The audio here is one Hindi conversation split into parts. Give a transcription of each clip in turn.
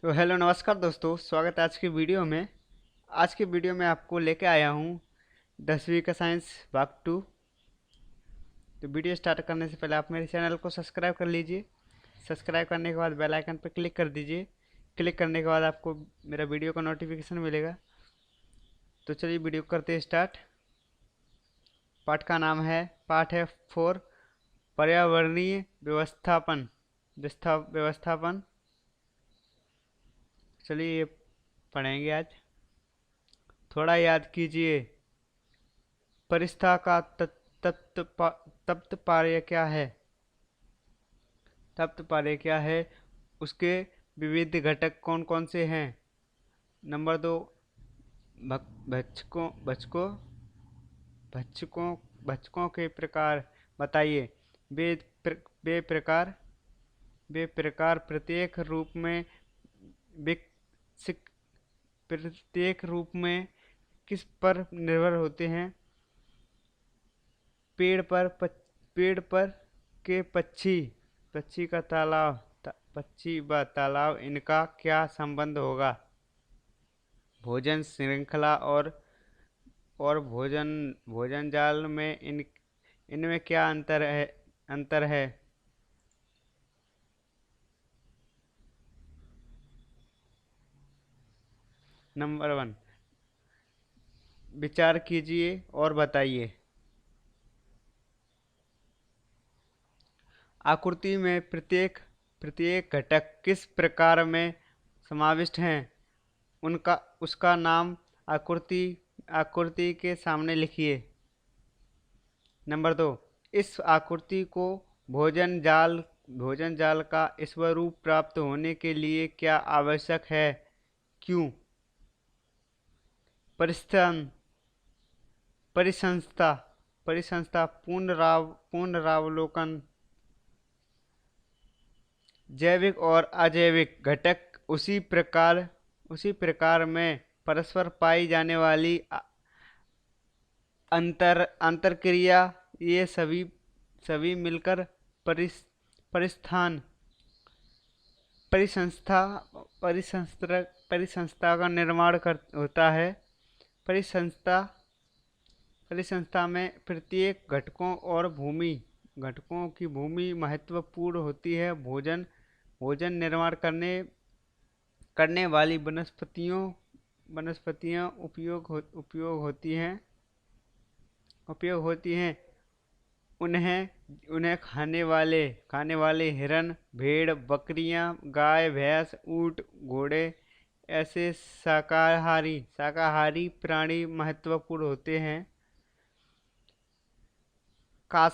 तो हेलो नमस्कार दोस्तों, स्वागत है आज की वीडियो में। आज की वीडियो में आपको लेके आया हूँ 10वीं का साइंस भाग 2। तो वीडियो स्टार्ट करने से पहले आप मेरे चैनल को सब्सक्राइब कर लीजिए। सब्सक्राइब करने के बाद बेल आइकन पर क्लिक कर दीजिए। क्लिक करने के बाद आपको मेरा वीडियो का नोटिफिकेशन मिलेगा। तो चलिए वीडियो करते हैं स्टार्ट। पाठ है 4, पर्यावरणीय व्यवस्थापन। चलिए ये पढ़ेंगे आज। थोड़ा याद कीजिए, परिस्था का तप्त पार्य क्या है? तप्त पार्य क्या है? उसके विविध घटक कौन कौन से हैं? नंबर 2, भक्षकों भक्षकों भक्षकों भक्षकों के प्रकार बताइए। वे प्र, वे प्रकार वे प्रकार विकसित प्रत्येक रूप में किस पर निर्भर होते हैं? पेड़ पर के पक्षी व तालाब, इनका क्या संबंध होगा? भोजन श्रृंखला और भोजन जाल में इनमें क्या अंतर है? नंबर 1, विचार कीजिए और बताइए। आकृति में प्रत्येक घटक किस प्रकार में समाविष्ट हैं? उनका उसका नाम आकृति आकृति के सामने लिखिए। नंबर 2, इस आकृति को भोजन जाल का स्वरूप प्राप्त होने के लिए क्या आवश्यक है? क्यों? परिस्थान परिसंस्था परिसंस्था पुनरावलोकन। जैविक और अजैविक घटक उसी प्रकार में परस्पर पाई जाने वाली अंतरक्रिया, ये सभी मिलकर परिस परिस्थान परिसंस्था परिसंस्था का निर्माण होता है। परिसंस्था परिसंस्था में प्रत्येक घटकों की भूमि महत्वपूर्ण होती है। भोजन निर्माण करने वाली वनस्पतियां उपयोग होती हैं। उन्हें खाने वाले हिरन, भेड़, बकरियां, गाय, भैंस, ऊंट, घोड़े, ऐसे शाकाहारी प्राणी महत्वपूर्ण होते हैं। काश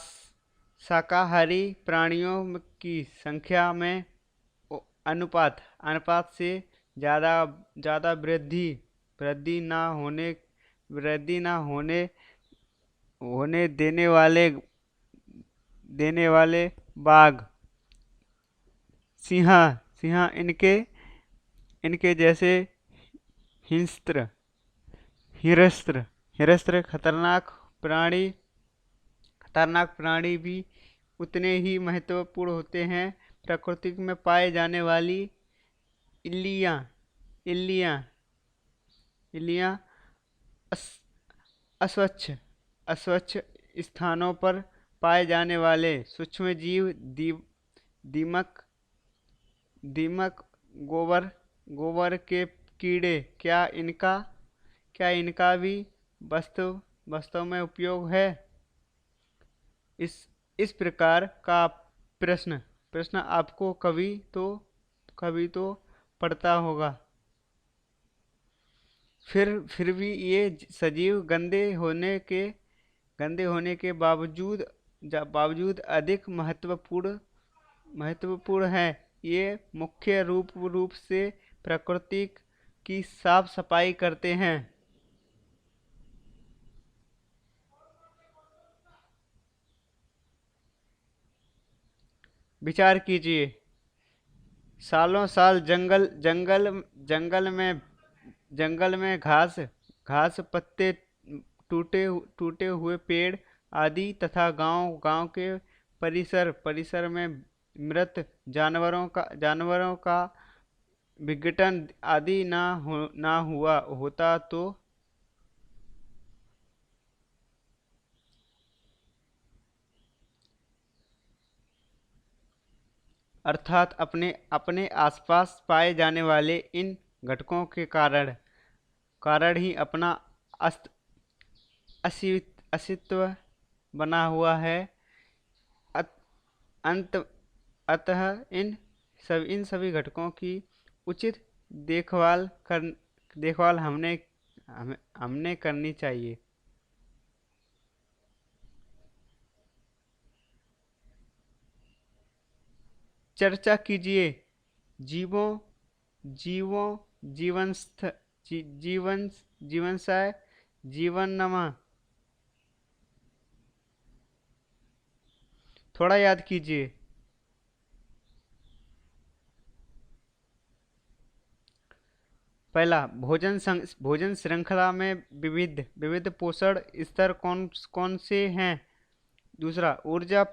शाकाहारी प्राणियों की संख्या में अनुपात से ज्यादा वृद्धि ना होने देने वाले बाघ, सिंह, इनके जैसे हिंस्र हिरस्त्र खतरनाक प्राणी भी उतने ही महत्वपूर्ण होते हैं। प्रकृति में पाए जाने वाली इल्लियां इल्लियां इल्लियां अस्वच्छ स्थानों पर पाए जाने वाले सूक्ष्म जीव, दीमक दीमक गोबर के कीड़े, क्या इनका भी वास्तव में उपयोग है? इस प्रकार का प्रश्न आपको कभी तो पड़ता होगा। फिर भी ये सजीव गंदे होने के बावजूद अधिक महत्वपूर्ण है। ये मुख्य रूप से प्रकृति की साफ सफाई करते हैं। विचार कीजिए। सालों साल जंगल में घास पत्ते, टूटे हुए पेड़ आदि तथा गांव के परिसर में मृत जानवरों का विघटन आदि ना हुआ होता तो अर्थात अपने अपने आसपास पाए जाने वाले इन घटकों के कारण कारण ही अपना अस्तित्व बना हुआ है। अंत अतः इन सभी घटकों की उचित देखभाल हमने करनी चाहिए। चर्चा कीजिए। जीवों जीवों जीवनस्थ जीवन जीवनशय जीवनमा। थोड़ा याद कीजिए। पहला, भोजन श्रृंखला में विविध विविध पोषण स्तर कौन कौन से हैं। दूसरा, ऊर्जा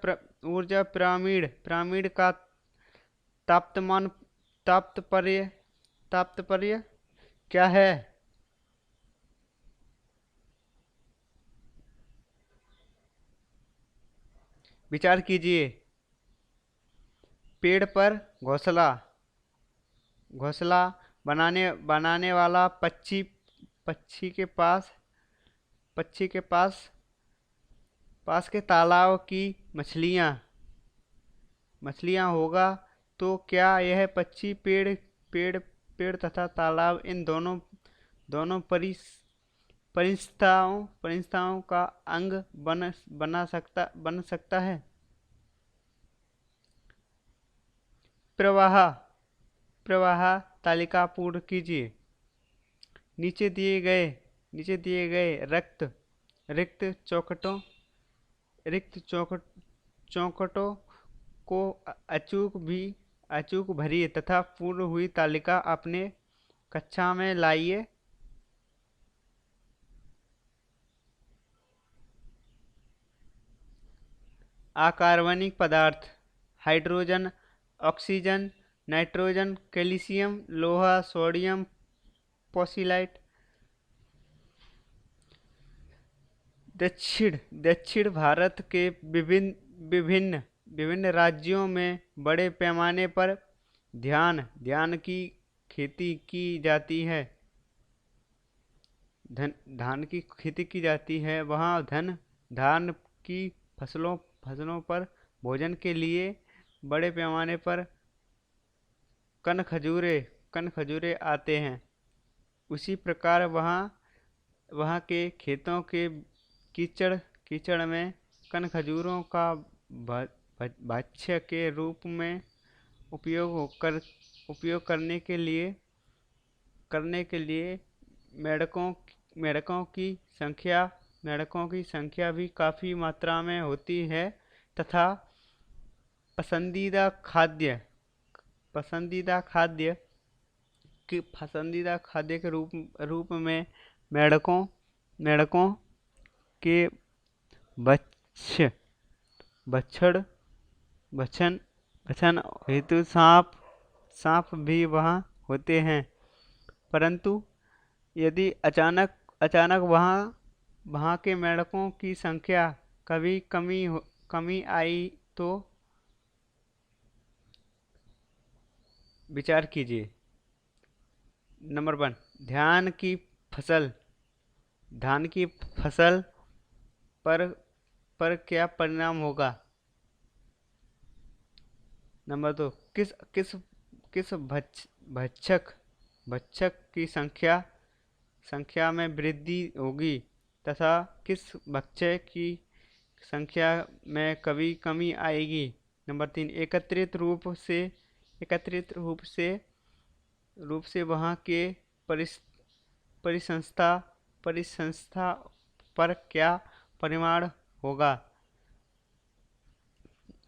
पिरामिड पिरामिड का तापमान तात्पर्य तात्पर्य क्या है। विचार कीजिए। पेड़ पर घोंसला घोंसला बनाने वाला पक्षी के पास पक्षी के पास के तालाब की मछलियां मछलियां होगा तो क्या यह पक्षी पेड़ पेड़ तथा तालाब इन दोनों परिस्थाओं का अंग बन सकता है। प्रवाह प्रवाह तालिका पूर्ण कीजिए। नीचे दिए गए रिक्त चौखटों चौखटों को अचूक भरिए तथा पूर्ण हुई तालिका अपने कक्षा में लाइए। अकार्बनिक पदार्थ हाइड्रोजन, ऑक्सीजन, नाइट्रोजन, कैल्शियम, लोहा, सोडियम, पोसिलाइट। दक्षिण भारत के विभिन्न राज्यों में बड़े पैमाने पर धान की खेती की जाती है। धान की खेती की जाती है। वहाँ धान की फसलों पर भोजन के लिए बड़े पैमाने पर कन खजूरे आते हैं। उसी प्रकार वहाँ के खेतों के कीचड़ में कन खजूरों का भक्ष्य के रूप में उपयोग करने के लिए मेढकों की संख्या भी काफ़ी मात्रा में होती है तथा पसंदीदा खाद्य के रूप में मेढकों के भक्षण हेतु सांप भी वहाँ होते हैं। परंतु यदि अचानक वहाँ के मेढकों की संख्या कभी कमी आई तो विचार कीजिए। नंबर 1, धान की फसल पर क्या परिणाम होगा। नंबर 2, किस भक्षक की संख्या में वृद्धि होगी तथा किस भक्ष्य की संख्या में कभी कमी आएगी। नंबर 3, एकत्रित रूप से वहाँ के परिसंस्था पर क्या परिमाण होगा,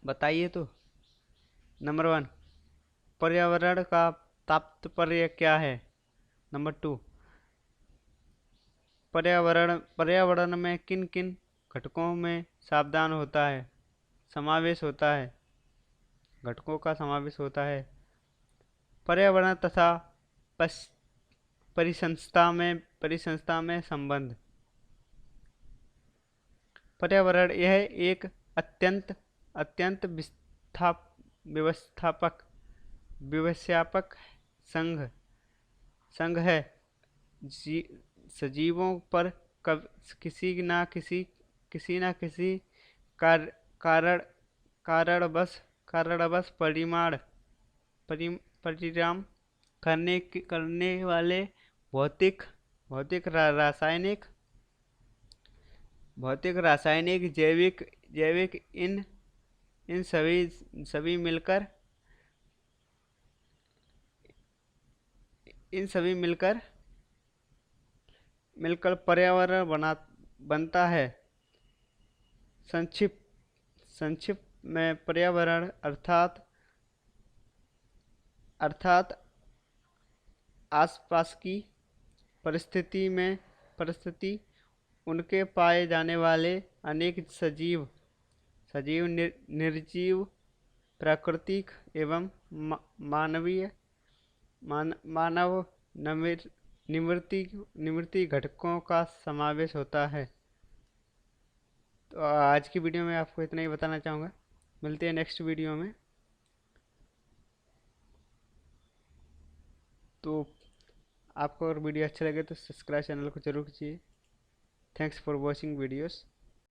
बताइए तो। नंबर 1, पर्यावरण का तात्पर्य क्या है। नंबर 2, पर्यावरण में किन किन घटकों में घटकों का समावेश होता है। पर्यावरण तथा परिसंस्था में संबंध। पर्यावरण यह एक अत्यंत अत्यंत व्यवस्थापक व्यवस्थापक संघ संघ है। जी, सजीवों पर किसी ना किसी कार, कारण कारणवश परिणाम करने वाले भौतिक रासायनिक जैविक जैविक इन सभी मिलकर इन सभी मिलकर मिलकर पर्यावरण बनता है। संक्षिप्त में पर्यावरण अर्थात आसपास की परिस्थिति उनके पाए जाने वाले अनेक निर्जीव प्राकृतिक एवं मानवीय मानव निवृत्ति घटकों का समावेश होता है। तो आज की वीडियो में आपको इतना ही बताना चाहूँगा। मिलते हैं नेक्स्ट वीडियो में। तो आपको अगर वीडियो अच्छा लगे तो सब्सक्राइब चैनल को जरूर कीजिए। Thanks for watching videos.